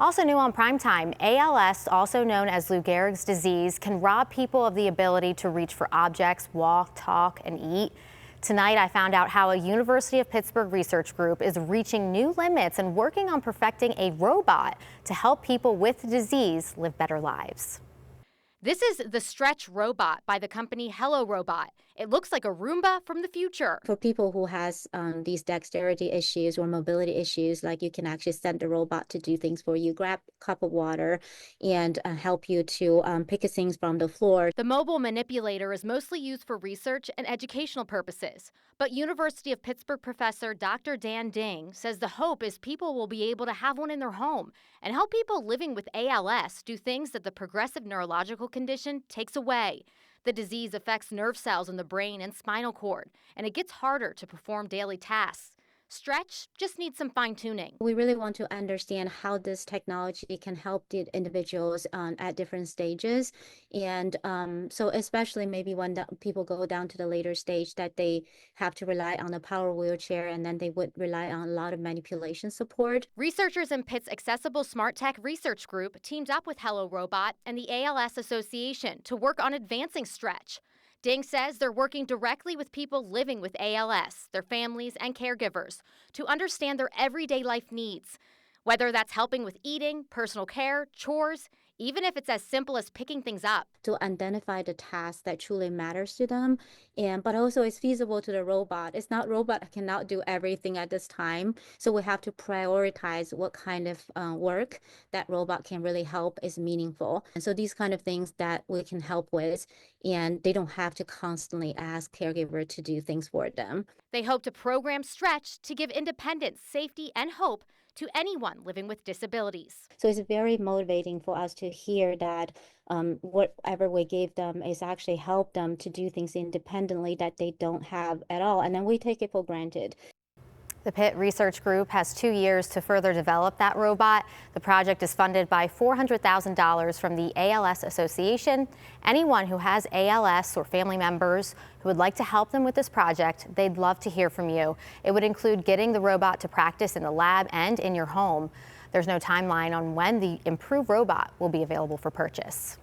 Also new on Primetime, ALS, also known as Lou Gehrig's disease, can rob people of the ability to reach for objects, walk, talk, and eat. Tonight, I found out how a University of Pittsburgh research group is reaching new limits and working on perfecting a robot to help people with the disease live better lives. This is the Stretch robot by the company Hello Robot. It looks like a Roomba from the future. For people who has these dexterity issues or mobility issues, like you can actually send the robot to do things for you, grab a cup of water and help you to pick things from the floor. The mobile manipulator is mostly used for research and educational purposes. But University of Pittsburgh professor Dr. Dan Ding says the hope is people will be able to have one in their home and help people living with ALS do things that the progressive neurological condition takes away. The disease affects nerve cells in the brain and spinal cord, and it gets harder to perform daily tasks. Stretch just needs some fine-tuning. We really want to understand how this technology can help the individuals at different stages. And so especially maybe when people go down to the later stage that they have to rely on a power wheelchair, and then they would rely on a lot of manipulation support. Researchers in Pitt's Accessible Smart Tech Research Group teamed up with Hello Robot and the ALS Association to work on advancing Stretch. Ding says they're working directly with people living with ALS, their families and caregivers, to understand their everyday life needs. Whether that's helping with eating, personal care, chores, even if it's as simple as picking things up. To identify the task that truly matters to them, but also it's feasible to the robot. It's not robot cannot do everything at this time, so we have to prioritize what kind of work that robot can really help is meaningful. And so these kind of things that we can help with, and they don't have to constantly ask caregiver to do things for them. They hope to program Stretch to give independence, safety, and hope to anyone living with disabilities. So it's very motivating for us to hear that whatever we gave them is actually help them to do things independently that they don't have at all, and then we take it for granted. The Pitt Research Group has 2 years to further develop that robot. The project is funded by $400,000 from the ALS Association. Anyone who has ALS or family members who would like to help them with this project, they'd love to hear from you. It would include getting the robot to practice in the lab and in your home. There's no timeline on when the improved robot will be available for purchase.